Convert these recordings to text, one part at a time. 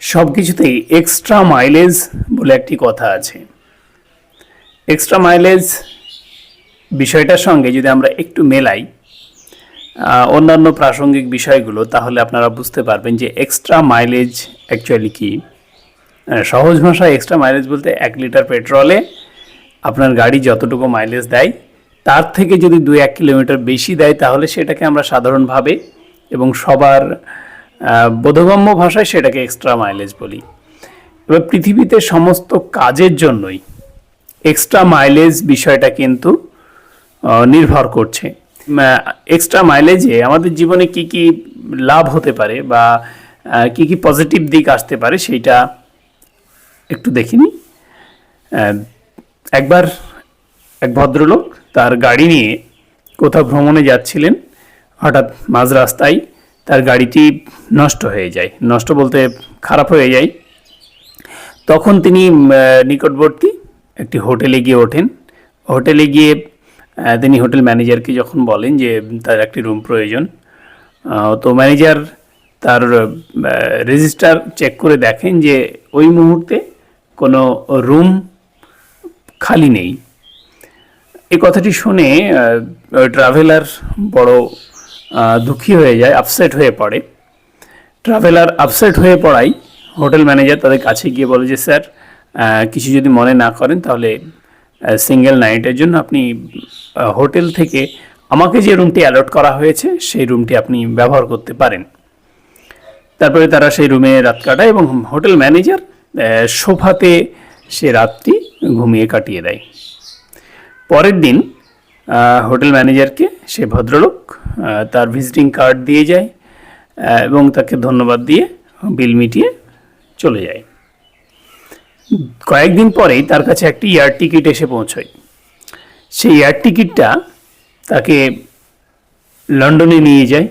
সব কিছুতেই extra mileage বলে একটি কথা আছে। এক্সট্রা মাইলেজ বিষয়টার সঙ্গে যদি আমরা একটু মেলাই অন্যান্য প্রাসঙ্গিক বিষয়গুলো, তাহলে আপনারা বুঝতে পারবেন যে এক্সট্রা মাইলেজ অ্যাকচুয়ালি কী। সহজ ভাষায় এক্সট্রা মাইলেজ বলতে 1 লিটার পেট্রোলে আপনার গাড়ি যতটুকু মাইলেজ দেয় তার থেকে যদি 2-1 কিলোমিটার বেশি দেয়, তাহলে সেটাকে আমরা সাধারণভাবে এবং সবার বোধগম্য ভাষায় সেটাকে এক্সট্রা মাইলেজ বলি। এবার পৃথিবীতে সমস্ত কাজের জন্যই এক্সট্রা মাইলেজ বিষয়টা কিন্তু নির্ভর করছে। এক্সট্রা মাইলেজে আমাদের জীবনে কি কি লাভ হতে পারে বা কি কি পজিটিভ দিক আসতে পারে সেইটা একটু দেখিনি। একবার এক ভদ্রলোক তার গাড়ি নিয়ে কোথাও ভ্রমণে যাচ্ছিলেন। হঠাৎ মাঝ রাস্তায় তার গাড়িটি নষ্ট হয়ে যায়, নষ্ট বলতে খারাপ হয়ে যায়। তখন তিনি নিকটবর্তী একটি হোটেলে গিয়ে ওঠেন। হোটেলে গিয়ে তিনি হোটেল ম্যানেজারকে যখন বলেন যে তার একটি রুম প্রয়োজন, তো ম্যানেজার তার রেজিস্টার চেক করে দেখেন যে ওই মুহূর্তে কোনো রুম খালি নেই। এই কথাটি শুনে ট্রাভেলার বড় দুঃখী হয়ে যায়, আপসেট হয়ে পড়ে। ট্রাভেলার আপসেট হয়ে পড়ায় হোটেল ম্যানেজার তাদের কাছে গিয়ে বলে যে স্যার, কিছু যদি মনে না করেন তাহলে সিঙ্গেল নাইটের জন্য আপনি হোটেল থেকে আমাকে যে রুমটি অ্যালট করা হয়েছে সেই রুমটি আপনি ব্যবহার করতে পারেন। তারপরে তারা সেই রুমে রাত কাটায় এবং হোটেল ম্যানেজার সোফাতে সে রাতটি ঘুমিয়ে কাটিয়ে দেয়। পরের দিন হোটেল ম্যানেজারকে সে ভদ্রলোক তার ভিজিটিং কার্ড দিয়ে যায় এবং তাকে ধন্যবাদ দিয়ে বিল মিটিয়ে চলে যায়। কয়েকদিন পরেই তার কাছে একটি এয়ার টিকিট এসে পৌঁছয়। সেই এয়ার টিকিটটা তাকে লন্ডনে নিয়ে যায়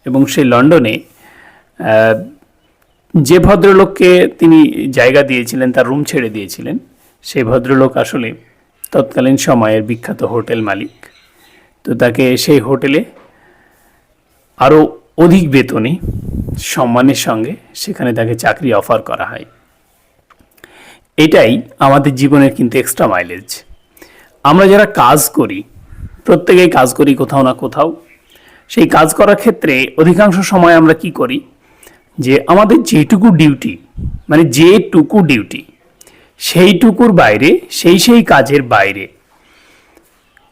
এবং সেই লন্ডনে যে ভদ্রলোককে তিনি জায়গা দিয়েছিলেন, তার রুম ছেড়ে দিয়েছিলেন, সেই ভদ্রলোক আসলে তৎকালীন সময়ের বিখ্যাত হোটেল মালিক। তো তাকে সেই হোটেলে আরও অধিক বেতনে সম্মানের সঙ্গে সেখানে তাকে চাকরি অফার করা হয়। এটাই আমাদের জীবনের কিন্তু এক্সট্রা মাইলেজ। আমরা যারা কাজ করি, প্রত্যেকেই কাজ করি কোথাও না কোথাও। সেই কাজ করার ক্ষেত্রে অধিকাংশ সময় আমরা কি করি, যে আমাদের যেটুকু ডিউটি, মানে যেটুকু ডিউটি সেইটুকুর বাইরে, সেই কাজের বাইরে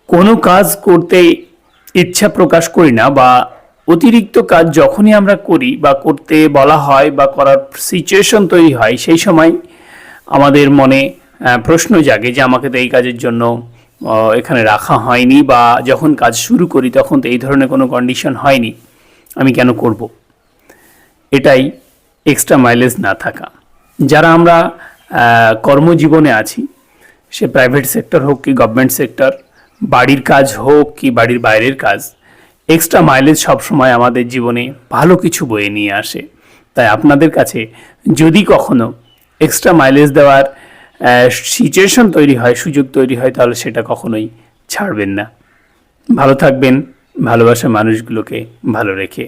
কোনো কাজ করতে ইচ্ছা প্রকাশ করি না, বা অতিরিক্ত কাজ যখনই আমরা করি বা করতে বলা হয় বা করার সিচুয়েশন তৈরি হয়, সেই সময় আমাদের মনে প্রশ্ন জাগে যে আমাকে তো এই কাজের জন্য এখানে রাখা হয়নি, বা যখন কাজ শুরু করি তখন তো এই ধরনের কোনো কন্ডিশন হয়নি, আমি কেন করব। এটাই এক্সট্রা মাইলেজ না থাকা। যারা আমরা কর্মজীবনে আছি, সে প্রাইভেট সেক্টর হোক কি গভর্নমেন্ট সেক্টর, বাড়ির কাজ হোক কি বাড়ির বাইরের কাজ, এক্সট্রা মাইলেজ সবসময় আমাদের জীবনে ভালো কিছু বয়ে নিয়ে আসে। তাই আপনাদের কাছে যদি কখনো এক্সট্রা মাইলেজ দেওয়ার সিচুয়েশন তৈরি হয়, সুযোগ তৈরি হয়, তাহলে সেটা কখনোই ছাড়বেন না। ভালো থাকবেন, ভালোবাসা মানুষগুলোকে ভালো রেখে।